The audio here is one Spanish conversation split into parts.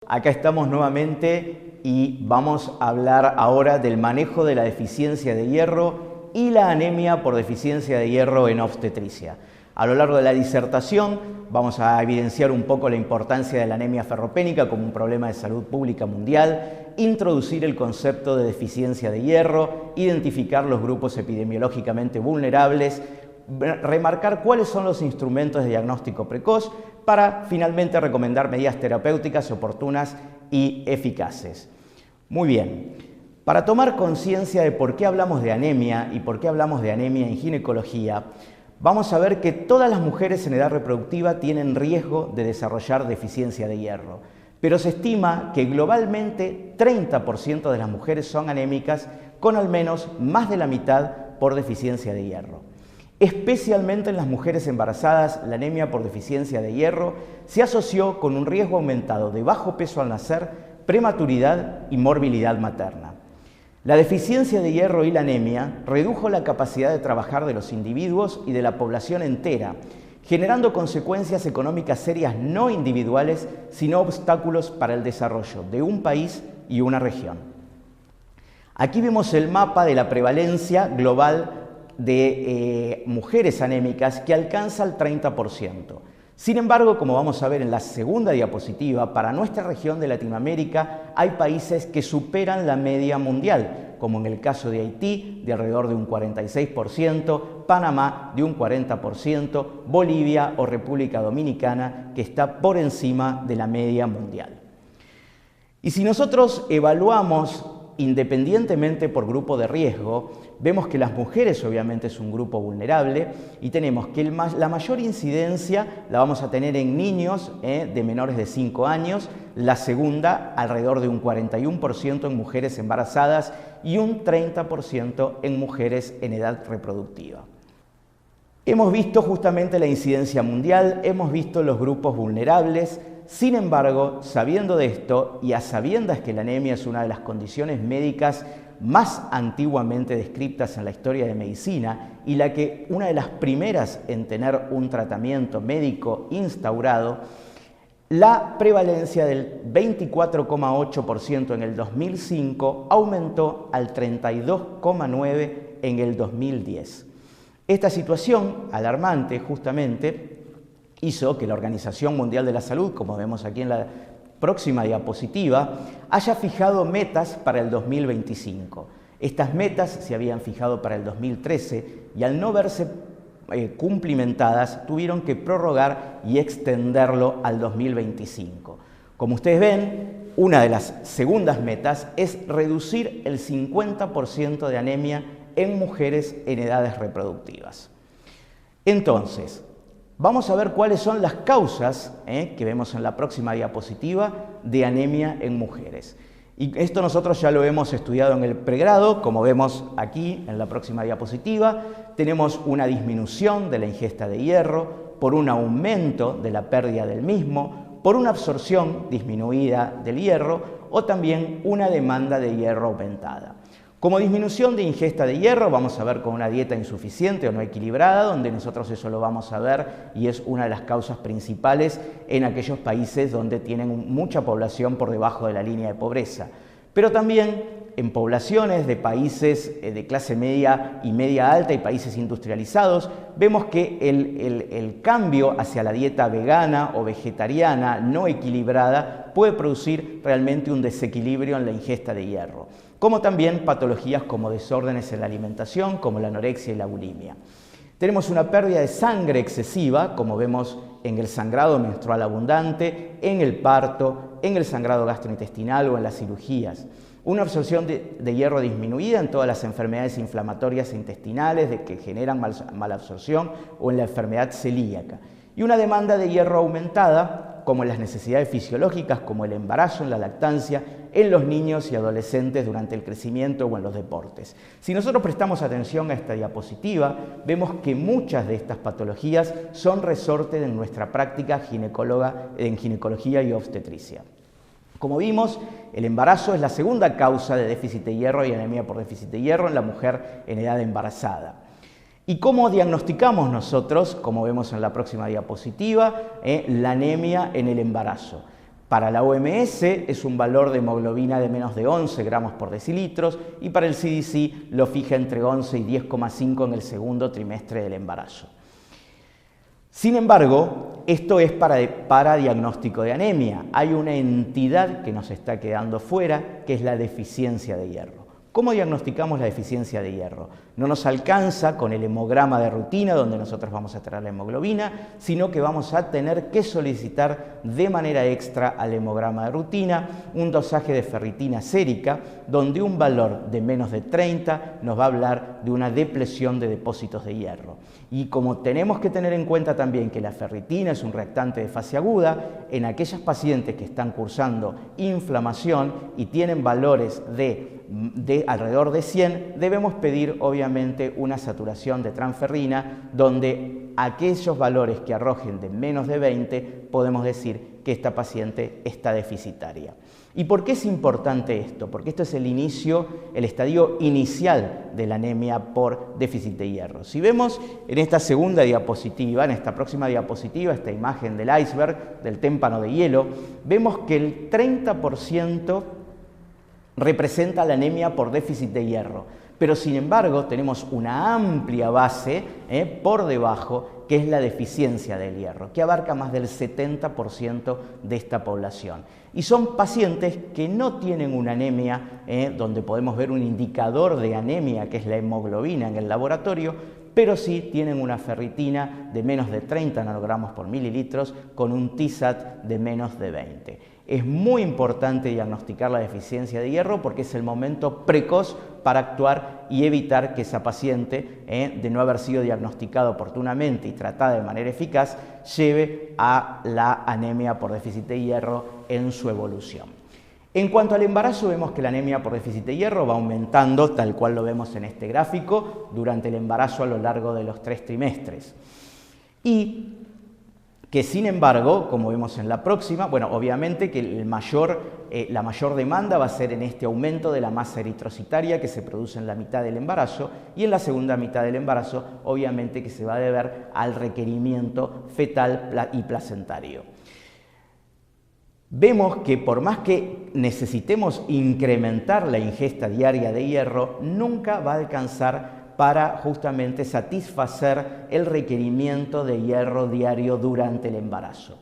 Acá estamos nuevamente y vamos a hablar ahora del manejo de la deficiencia de hierro y la anemia por deficiencia de hierro en obstetricia. A lo largo de la disertación vamos a evidenciar un poco la importancia de la anemia ferropénica como un problema de salud pública mundial, introducir el concepto de deficiencia de hierro, identificar los grupos epidemiológicamente vulnerables, remarcar cuáles son los instrumentos de diagnóstico precoz para finalmente recomendar medidas terapéuticas oportunas y eficaces. Muy bien, para tomar conciencia de por qué hablamos de anemia y por qué hablamos de anemia en ginecología, vamos a ver que todas las mujeres en edad reproductiva tienen riesgo de desarrollar deficiencia de hierro, pero se estima que globalmente 30% de las mujeres son anémicas, con al menos más de la mitad por deficiencia de hierro. Especialmente en las mujeres embarazadas, la anemia por deficiencia de hierro se asoció con un riesgo aumentado de bajo peso al nacer, prematuridad y morbilidad materna. La deficiencia de hierro y la anemia redujo la capacidad de trabajar de los individuos y de la población entera, generando consecuencias económicas serias no individuales, sino obstáculos para el desarrollo de un país y una región. Aquí vemos el mapa de la prevalencia global de mujeres anémicas que alcanza el 30%. Sin embargo, como vamos a ver en la segunda diapositiva, para nuestra región de Latinoamérica hay países que superan la media mundial, como en el caso de Haití, de alrededor de un 46%, Panamá de un 40%, Bolivia o República Dominicana, que está por encima de la media mundial. Y si nosotros evaluamos independientemente por grupo de riesgo, vemos que las mujeres obviamente es un grupo vulnerable y tenemos que la mayor incidencia la vamos a tener en niños de menores de 5 años, la segunda alrededor de un 41% en mujeres embarazadas y un 30% en mujeres en edad reproductiva. Hemos visto justamente la incidencia mundial, hemos visto los grupos vulnerables. Sin embargo, sabiendo de esto y a sabiendas que la anemia es una de las condiciones médicas más antiguamente descritas en la historia de medicina y una de las primeras en tener un tratamiento médico instaurado, la prevalencia del 24,8% en el 2005 aumentó al 32,9% en el 2010. Esta situación alarmante justamente hizo que la Organización Mundial de la Salud, como vemos aquí en la próxima diapositiva, haya fijado metas para el 2025. Estas metas se habían fijado para el 2013 y al no verse cumplimentadas, tuvieron que prorrogar y extenderlo al 2025. Como ustedes ven, una de las segundas metas es reducir el 50% de anemia en mujeres en edades reproductivas. Entonces, vamos a ver cuáles son las causas, que vemos en la próxima diapositiva, de anemia en mujeres. Y esto nosotros ya lo hemos estudiado en el pregrado, como vemos aquí en la próxima diapositiva. Tenemos una disminución de la ingesta de hierro, por un aumento de la pérdida del mismo, por una absorción disminuida del hierro o también una demanda de hierro aumentada. Como disminución de ingesta de hierro, vamos a ver con una dieta insuficiente o no equilibrada, donde nosotros eso lo vamos a ver y es una de las causas principales en aquellos países donde tienen mucha población por debajo de la línea de pobreza. Pero también en poblaciones de países de clase media y media alta y países industrializados, vemos que el cambio hacia la dieta vegana o vegetariana no equilibrada puede producir realmente un desequilibrio en la ingesta de hierro, como también patologías como desórdenes en la alimentación, como la anorexia y la bulimia. Tenemos una pérdida de sangre excesiva, como vemos en el sangrado menstrual abundante, en el parto, en el sangrado gastrointestinal o en las cirugías. Una absorción de hierro disminuida en todas las enfermedades inflamatorias intestinales que generan malabsorción o en la enfermedad celíaca. Y una demanda de hierro aumentada, como en las necesidades fisiológicas, como el embarazo, en la lactancia, en los niños y adolescentes durante el crecimiento o en los deportes. Si nosotros prestamos atención a esta diapositiva, vemos que muchas de estas patologías son resorte de nuestra práctica en ginecología y obstetricia. Como vimos, el embarazo es la segunda causa de déficit de hierro y anemia por déficit de hierro en la mujer en edad embarazada. ¿Y cómo diagnosticamos nosotros, como vemos en la próxima diapositiva, la anemia en el embarazo? Para la OMS es un valor de hemoglobina de menos de 11 gramos por decilitros y para el CDC lo fija entre 11 y 10,5 en el segundo trimestre del embarazo. Sin embargo, esto es para diagnóstico de anemia. Hay una entidad que nos está quedando fuera, que es la deficiencia de hierro. ¿Cómo diagnosticamos la deficiencia de hierro? No nos alcanza con el hemograma de rutina, donde nosotros vamos a traer la hemoglobina, sino que vamos a tener que solicitar de manera extra al hemograma de rutina un dosaje de ferritina sérica, donde un valor de menos de 30 nos va a hablar de una depresión de depósitos de hierro. Y como tenemos que tener en cuenta también que la ferritina es un reactante de fase aguda, en aquellas pacientes que están cursando inflamación y tienen valores de alrededor de 100, debemos pedir obviamente una saturación de transferrina, donde aquellos valores que arrojen de menos de 20 podemos decir que esta paciente está deficitaria. ¿Y por qué es importante esto? Porque esto es el estadio inicial de la anemia por déficit de hierro. Si vemos en esta segunda diapositiva, en esta próxima diapositiva, esta imagen del iceberg, del témpano de hielo, vemos que el 30% representa la anemia por déficit de hierro, pero sin embargo tenemos una amplia base por debajo, que es la deficiencia del hierro, que abarca más del 70% de esta población. Y son pacientes que no tienen una anemia, donde podemos ver un indicador de anemia, que es la hemoglobina en el laboratorio, pero sí tienen una ferritina de menos de 30 nanogramos por mililitros con un TSAT de menos de 20. Es muy importante diagnosticar la deficiencia de hierro porque es el momento precoz para actuar y evitar que esa paciente, de no haber sido diagnosticada oportunamente y tratada de manera eficaz, lleve a la anemia por déficit de hierro en su evolución. En cuanto al embarazo, vemos que la anemia por déficit de hierro va aumentando, tal cual lo vemos en este gráfico, durante el embarazo a lo largo de los 3 trimestres. Y que sin embargo, como vemos en la próxima, bueno, obviamente que la mayor demanda va a ser en este aumento de la masa eritrocitaria que se produce en la mitad del embarazo, y en la segunda mitad del embarazo, obviamente que se va a deber al requerimiento fetal y placentario. Vemos que por más que necesitemos incrementar la ingesta diaria de hierro, nunca va a alcanzar para justamente satisfacer el requerimiento de hierro diario durante el embarazo.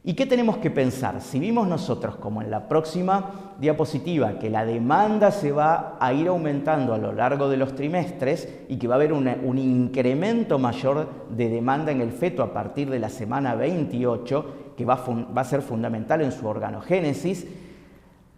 ¿Y qué tenemos que pensar? Si vimos nosotros, como en la próxima diapositiva, que la demanda se va a ir aumentando a lo largo de los trimestres y que va a haber un incremento mayor de demanda en el feto a partir de la semana 28, que va a ser fundamental en su organogénesis,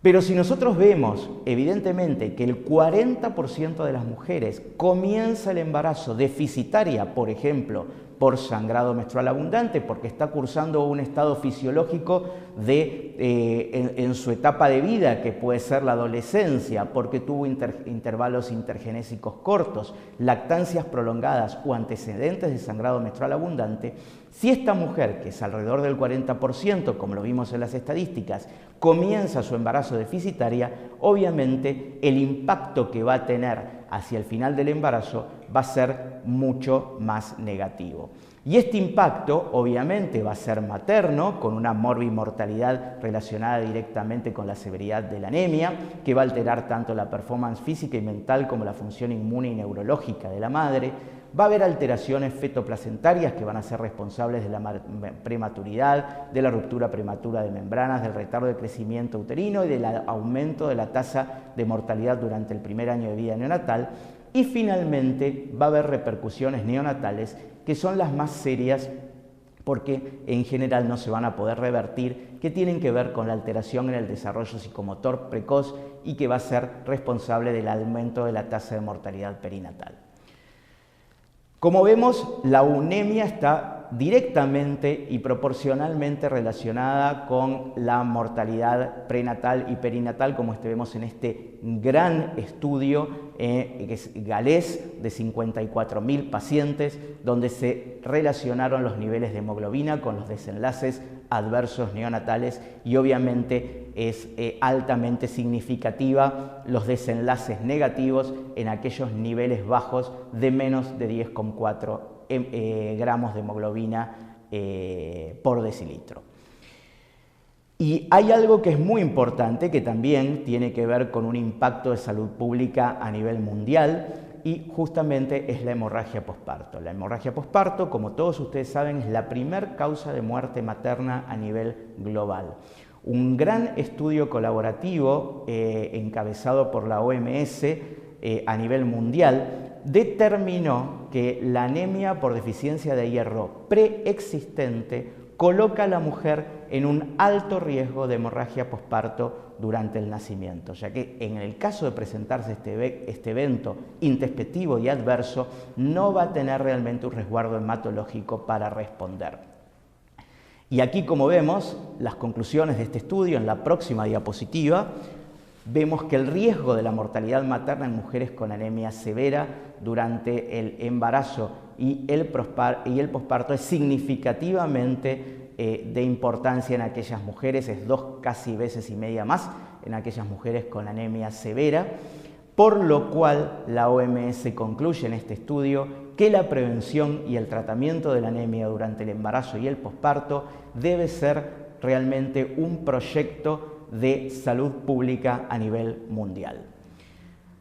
pero si nosotros vemos, evidentemente, que el 40% de las mujeres comienza el embarazo deficitaria, por ejemplo, por sangrado menstrual abundante, porque está cursando un estado fisiológico en su etapa de vida, que puede ser la adolescencia, porque tuvo intervalos intergenésicos cortos, lactancias prolongadas o antecedentes de sangrado menstrual abundante, si esta mujer, que es alrededor del 40%, como lo vimos en las estadísticas, comienza su embarazo deficitaria, obviamente el impacto que va a tener hacia el final del embarazo va a ser mucho más negativo. Y este impacto obviamente va a ser materno, con una morbimortalidad relacionada directamente con la severidad de la anemia, que va a alterar tanto la performance física y mental como la función inmune y neurológica de la madre. Va a haber alteraciones fetoplacentarias que van a ser responsables de la prematuridad, de la ruptura prematura de membranas, del retardo de crecimiento uterino y del aumento de la tasa de mortalidad durante el primer año de vida neonatal. Y finalmente va a haber repercusiones neonatales que son las más serias porque en general no se van a poder revertir, que tienen que ver con la alteración en el desarrollo psicomotor precoz y que va a ser responsable del aumento de la tasa de mortalidad perinatal. Como vemos, la anemia está directamente y proporcionalmente relacionada con la mortalidad prenatal y perinatal, como vemos en este gran estudio que es galés de 54.000 pacientes, donde se relacionaron los niveles de hemoglobina con los desenlaces adversos neonatales y obviamente es altamente significativa los desenlaces negativos en aquellos niveles bajos de menos de 10,4 gramos de hemoglobina por decilitro. Y hay algo que es muy importante, que también tiene que ver con un impacto de salud pública a nivel mundial, y justamente es la hemorragia posparto. La hemorragia posparto, como todos ustedes saben, es la primera causa de muerte materna a nivel global. Un gran estudio colaborativo encabezado por la OMS a nivel mundial determinó que la anemia por deficiencia de hierro preexistente coloca a la mujer en un alto riesgo de hemorragia posparto durante el nacimiento, ya que en el caso de presentarse este evento intempestivo y adverso, no va a tener realmente un resguardo hematológico para responder. Y aquí, como vemos, las conclusiones de este estudio, en la próxima diapositiva, vemos que el riesgo de la mortalidad materna en mujeres con anemia severa durante el embarazo y el posparto es significativamente de importancia en aquellas mujeres, es casi 2,5 veces más en aquellas mujeres con anemia severa, por lo cual la OMS concluye en este estudio que la prevención y el tratamiento de la anemia durante el embarazo y el posparto debe ser realmente un proyecto de salud pública a nivel mundial.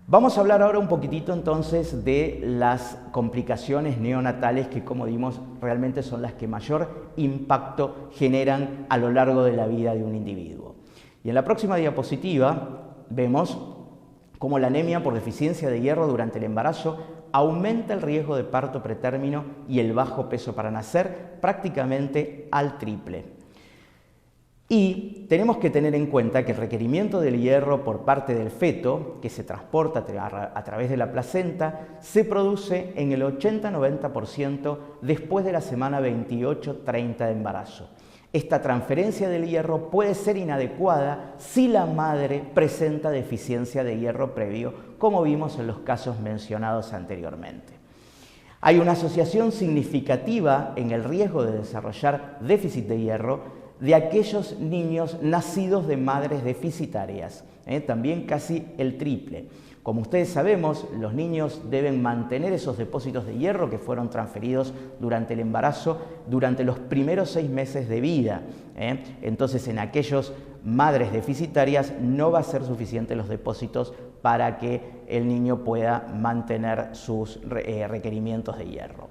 Vamos a hablar ahora un poquitito entonces de las complicaciones neonatales que, como vimos, realmente son las que mayor impacto generan a lo largo de la vida de un individuo. Y en la próxima diapositiva vemos cómo la anemia por deficiencia de hierro durante el embarazo aumenta el riesgo de parto pretérmino y el bajo peso para nacer prácticamente al triple. Y tenemos que tener en cuenta que el requerimiento del hierro por parte del feto, que se transporta a través de la placenta, se produce en el 80-90% después de la semana 28-30 de embarazo. Esta transferencia del hierro puede ser inadecuada si la madre presenta deficiencia de hierro previo, como vimos en los casos mencionados anteriormente. Hay una asociación significativa en el riesgo de desarrollar déficit de hierro de aquellos niños nacidos de madres deficitarias, también casi el triple. Como ustedes sabemos, los niños deben mantener esos depósitos de hierro que fueron transferidos durante el embarazo durante los primeros 6 meses de vida. Entonces, en aquellos madres deficitarias no va a ser suficiente los depósitos para que el niño pueda mantener sus requerimientos de hierro.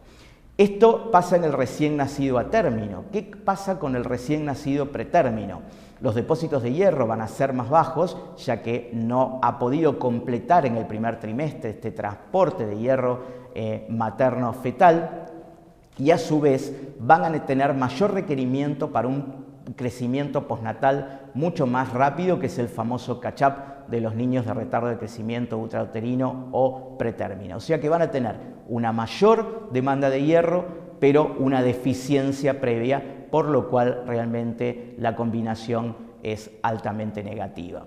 Esto pasa en el recién nacido a término. ¿Qué pasa con el recién nacido pretérmino? Los depósitos de hierro van a ser más bajos, ya que no ha podido completar en el primer trimestre este transporte de hierro materno-fetal, y a su vez van a tener mayor requerimiento para un crecimiento postnatal mucho más rápido, que es el famoso catch-up de los niños de retardo de crecimiento uterino o pretérmino. O sea que van a tener una mayor demanda de hierro, pero una deficiencia previa, por lo cual realmente la combinación es altamente negativa.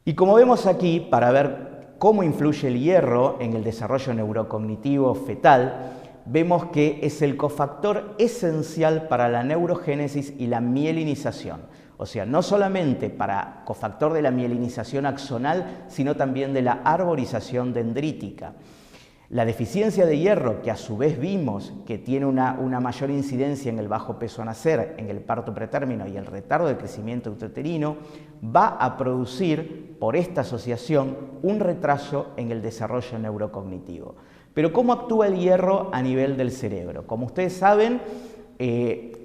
Y como vemos aquí, para ver cómo influye el hierro en el desarrollo neurocognitivo fetal, vemos que es el cofactor esencial para la neurogénesis y la mielinización. O sea, no solamente para cofactor de la mielinización axonal, sino también de la arborización dendrítica. La deficiencia de hierro, que a su vez vimos que tiene una mayor incidencia en el bajo peso a nacer, en el parto pretérmino y el retardo de crecimiento uterino, va a producir, por esta asociación, un retraso en el desarrollo neurocognitivo. Pero ¿cómo actúa el hierro a nivel del cerebro? Como ustedes saben,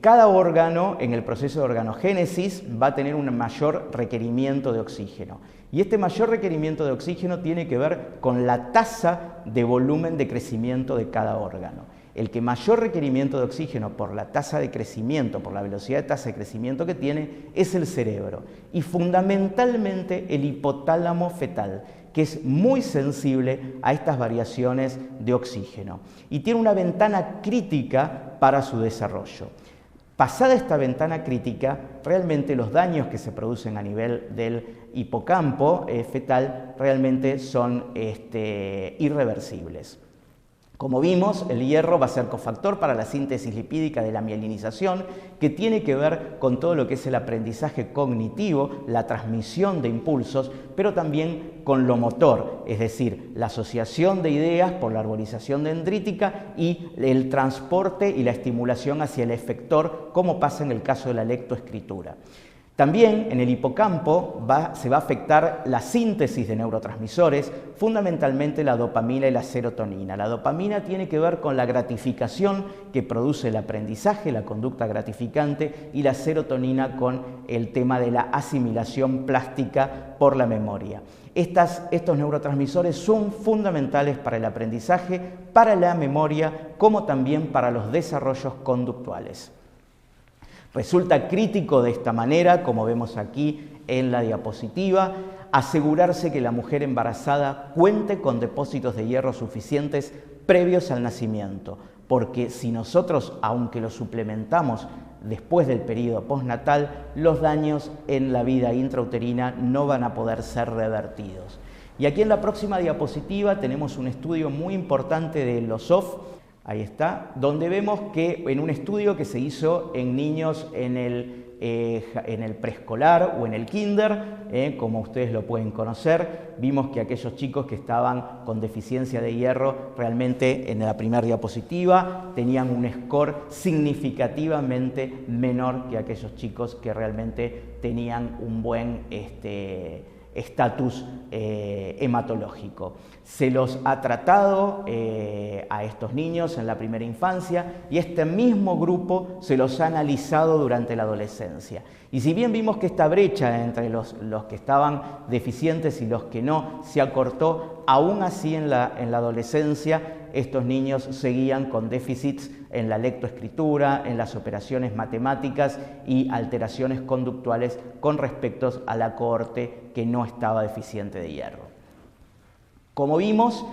cada órgano en el proceso de organogénesis va a tener un mayor requerimiento de oxígeno. Y este mayor requerimiento de oxígeno tiene que ver con la tasa de volumen de crecimiento de cada órgano. El que mayor requerimiento de oxígeno por la tasa de crecimiento, por la velocidad de tasa de crecimiento que tiene, es el cerebro. Y fundamentalmente el hipotálamo fetal, que es muy sensible a estas variaciones de oxígeno y tiene una ventana crítica para su desarrollo. Pasada esta ventana crítica, realmente los daños que se producen a nivel del hipocampo fetal realmente son irreversibles. Como vimos, el hierro va a ser cofactor para la síntesis lipídica de la mielinización, que tiene que ver con todo lo que es el aprendizaje cognitivo, la transmisión de impulsos, pero también con lo motor, es decir, la asociación de ideas por la arborización dendrítica y el transporte y la estimulación hacia el efector, como pasa en el caso de la lectoescritura. También en el hipocampo se va a afectar la síntesis de neurotransmisores, fundamentalmente la dopamina y la serotonina. La dopamina tiene que ver con la gratificación que produce el aprendizaje, la conducta gratificante, y la serotonina con el tema de la asimilación plástica por la memoria. Estos neurotransmisores son fundamentales para el aprendizaje, para la memoria, como también para los desarrollos conductuales. Resulta crítico de esta manera, como vemos aquí en la diapositiva, asegurarse que la mujer embarazada cuente con depósitos de hierro suficientes previos al nacimiento, porque si nosotros, aunque lo suplementamos después del periodo postnatal, los daños en la vida intrauterina no van a poder ser revertidos. Y aquí en la próxima diapositiva tenemos un estudio muy importante de Losov, ahí está, donde vemos que en un estudio que se hizo en niños en el preescolar o en el kinder, como ustedes lo pueden conocer, vimos que aquellos chicos que estaban con deficiencia de hierro realmente en la primera diapositiva tenían un score significativamente menor que aquellos chicos que realmente tenían un buen estatus hematológico. Se los ha tratado a estos niños en la primera infancia y este mismo grupo se los ha analizado durante la adolescencia. Y si bien vimos que esta brecha entre los que estaban deficientes y los que no se acortó, aún así en la adolescencia estos niños seguían con déficits en la lectoescritura, en las operaciones matemáticas y alteraciones conductuales con respecto a la cohorte que no estaba deficiente de hierro. Como vimos,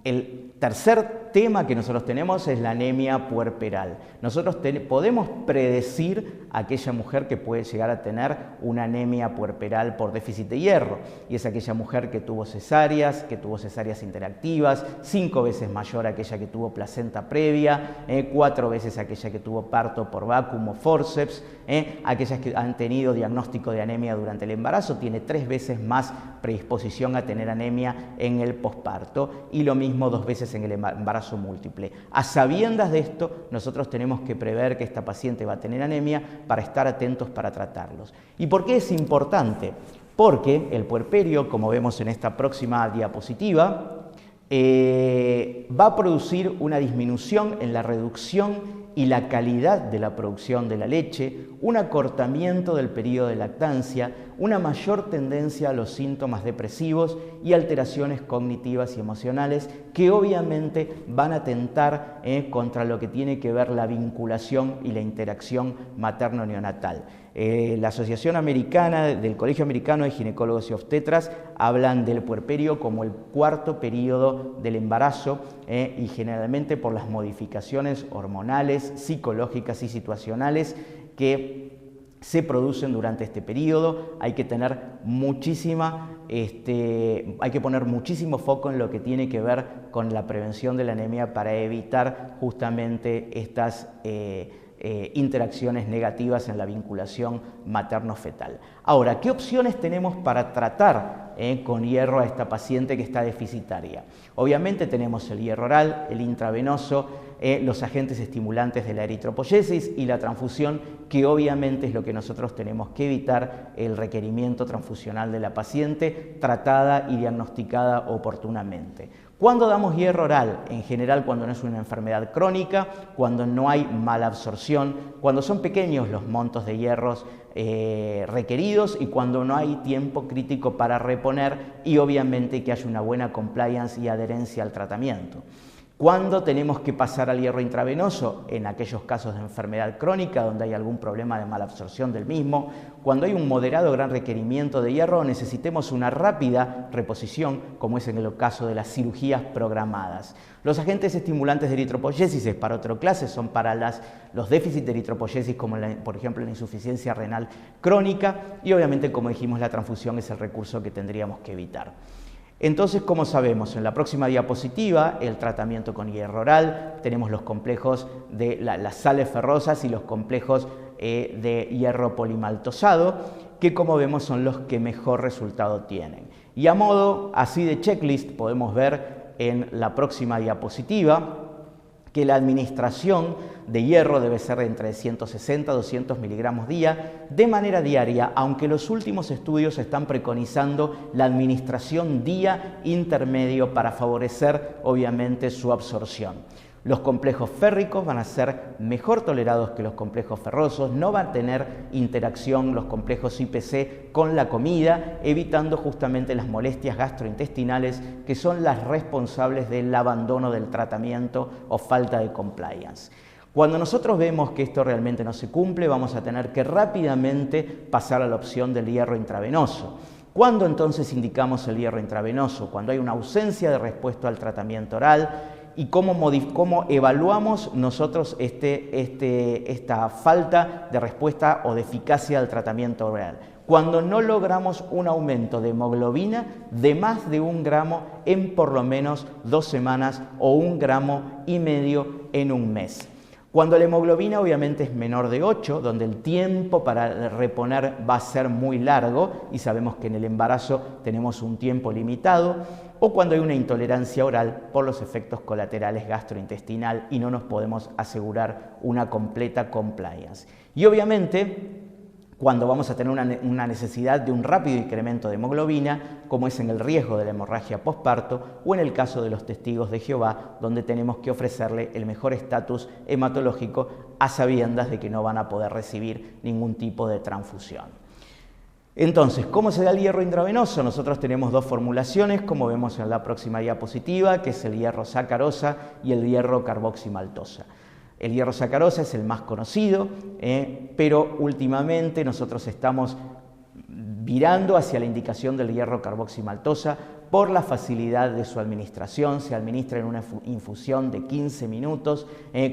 el tercer tema que nosotros tenemos es la anemia puerperal. Nosotros podemos predecir a aquella mujer que puede llegar a tener una anemia puerperal por déficit de hierro, y es aquella mujer que tuvo cesáreas interactivas, 5 veces mayor a aquella que tuvo placenta previa, 4 veces aquella que tuvo parto por vacuum o forceps, aquellas que han tenido diagnóstico de anemia durante el embarazo, tiene 3 veces más predisposición a tener anemia en el posparto, y lo mismo 2 veces en el embarazo múltiple. A sabiendas de esto, nosotros tenemos que prever que esta paciente va a tener anemia para estar atentos para tratarlos. ¿Y por qué es importante? Porque el puerperio, como vemos en esta próxima diapositiva, va a producir una disminución en la reducción y la calidad de la producción de la leche, un acortamiento del periodo de lactancia, una mayor tendencia a los síntomas depresivos y alteraciones cognitivas y emocionales que obviamente van a atentar contra lo que tiene que ver la vinculación y la interacción materno-neonatal. La Asociación Americana del Colegio Americano de Ginecólogos y Obstetras hablan del puerperio como el 4.º periodo del embarazo y generalmente por las modificaciones hormonales, psicológicas y situacionales que se producen durante este periodo. Hay que tener hay que poner muchísimo foco en lo que tiene que ver con la prevención de la anemia para evitar justamente estas interacciones negativas en la vinculación materno-fetal. Ahora, ¿qué opciones tenemos para tratar con hierro a esta paciente que está deficitaria? Obviamente tenemos el hierro oral, el intravenoso, los agentes estimulantes de la eritropoyesis y la transfusión, que obviamente es lo que nosotros tenemos que evitar, el requerimiento transfusional de la paciente tratada y diagnosticada oportunamente. ¿Cuándo damos hierro oral? En general cuando no es una enfermedad crónica, cuando no hay mala absorción, cuando son pequeños los montos de hierros requeridos y cuando no hay tiempo crítico para reponer y obviamente que haya una buena compliance y adherencia al tratamiento. ¿Cuándo tenemos que pasar al hierro intravenoso? En aquellos casos de enfermedad crónica donde hay algún problema de mala absorción del mismo. Cuando hay un moderado gran requerimiento de hierro, necesitemos una rápida reposición, como es en el caso de las cirugías programadas. Los agentes estimulantes de eritropoyesis es para otra clase, son para los déficits de eritropoyesis, como por ejemplo la insuficiencia renal crónica, y obviamente, como dijimos, la transfusión es el recurso que tendríamos que evitar. Entonces, como sabemos, en la próxima diapositiva, el tratamiento con hierro oral, tenemos los complejos de las sales ferrosas y los complejos de hierro polimaltosado, que como vemos son los que mejor resultado tienen. Y a modo así de checklist podemos ver en la próxima diapositiva que la administración de hierro debe ser entre 160 y 200 miligramos día de manera diaria, aunque los últimos estudios están preconizando la administración día intermedio para favorecer obviamente su absorción. Los complejos férricos van a ser mejor tolerados que los complejos ferrosos, no van a tener interacción los complejos IPC con la comida, evitando justamente las molestias gastrointestinales que son las responsables del abandono del tratamiento o falta de compliance. Cuando nosotros vemos que esto realmente no se cumple, vamos a tener que rápidamente pasar a la opción del hierro intravenoso. ¿Cuándo entonces indicamos el hierro intravenoso? Cuando hay una ausencia de respuesta al tratamiento oral. ¿Y cómo evaluamos nosotros esta falta de respuesta o de eficacia al tratamiento oral? Cuando no logramos un aumento de hemoglobina de más de 1 gramo en por lo menos 2 semanas o 1,5 gramos en un mes. Cuando la hemoglobina obviamente es menor de 8, donde el tiempo para reponer va a ser muy largo y sabemos que en el embarazo tenemos un tiempo limitado, o cuando hay una intolerancia oral por los efectos colaterales gastrointestinal y no nos podemos asegurar una completa compliance. Y obviamente cuando vamos a tener una necesidad de un rápido incremento de hemoglobina, como es en el riesgo de la hemorragia posparto o en el caso de los testigos de Jehová, donde tenemos que ofrecerle el mejor estatus hematológico a sabiendas de que no van a poder recibir ningún tipo de transfusión. Entonces, ¿cómo se da el hierro intravenoso? Nosotros tenemos 2 formulaciones, como vemos en la próxima diapositiva, que es el hierro sacarosa y el hierro carboximaltosa. El hierro sacarosa es el más conocido, pero últimamente nosotros estamos virando hacia la indicación del hierro carboximaltosa por la facilidad de su administración. Se administra en una infusión de 15 minutos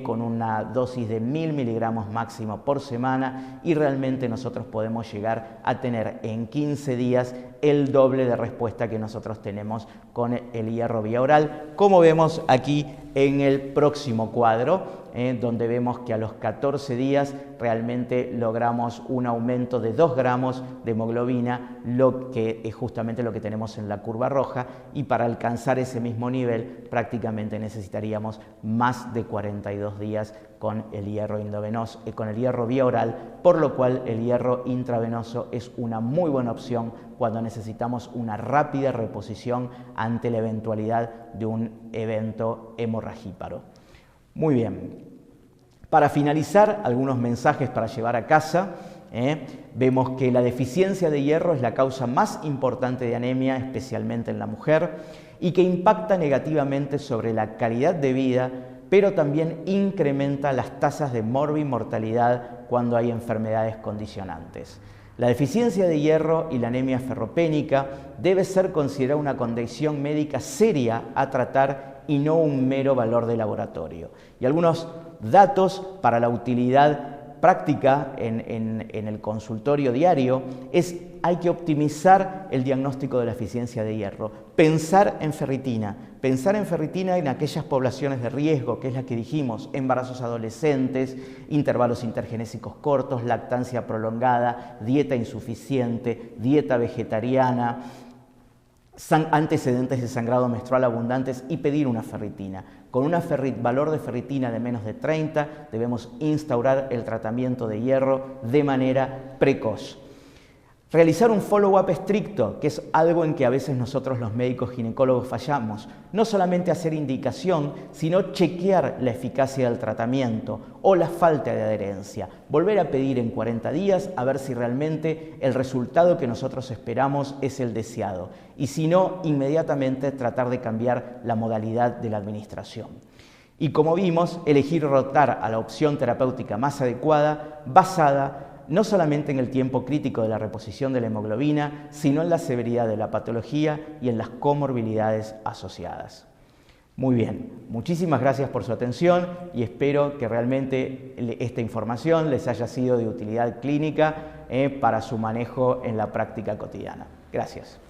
con una dosis de 1000 miligramos máximo por semana y realmente nosotros podemos llegar a tener en 15 días el doble de respuesta que nosotros tenemos con el hierro vía oral, como vemos aquí en el próximo cuadro, donde vemos que a los 14 días realmente logramos un aumento de 2 gramos de hemoglobina, lo que es justamente lo que tenemos en la curva roja, y para alcanzar ese mismo nivel prácticamente necesitaríamos más de 42 días con el hierro endovenoso, con el hierro vía oral, por lo cual el hierro intravenoso es una muy buena opción cuando necesitamos una rápida reposición ante la eventualidad de un evento hemorragíparo. Muy bien. Para finalizar, algunos mensajes para llevar a casa. Vemos que la deficiencia de hierro es la causa más importante de anemia, especialmente en la mujer, y que impacta negativamente sobre la calidad de vida, pero también incrementa las tasas de morbimortalidad cuando hay enfermedades condicionantes. La deficiencia de hierro y la anemia ferropénica debe ser considerada una condición médica seria a tratar y no un mero valor de laboratorio. Y algunos datos para la utilidad práctica en el consultorio diario es: hay que optimizar el diagnóstico de la deficiencia de hierro, pensar en ferritina en aquellas poblaciones de riesgo, que es la que dijimos: embarazos adolescentes, intervalos intergenésicos cortos, lactancia prolongada, dieta insuficiente, dieta vegetariana, antecedentes de sangrado menstrual abundantes, y pedir una ferritina. Con un valor de ferritina de menos de 30 debemos instaurar el tratamiento de hierro de manera precoz. Realizar un follow-up estricto, que es algo en que a veces nosotros los médicos ginecólogos fallamos. No solamente hacer indicación, sino chequear la eficacia del tratamiento o la falta de adherencia. Volver a pedir en 40 días a ver si realmente el resultado que nosotros esperamos es el deseado. Y si no, inmediatamente tratar de cambiar la modalidad de la administración. Y como vimos, elegir rotar a la opción terapéutica más adecuada, basada no solamente en el tiempo crítico de la reposición de la hemoglobina, sino en la severidad de la patología y en las comorbilidades asociadas. Muy bien, muchísimas gracias por su atención y espero que realmente esta información les haya sido de utilidad clínica para su manejo en la práctica cotidiana. Gracias.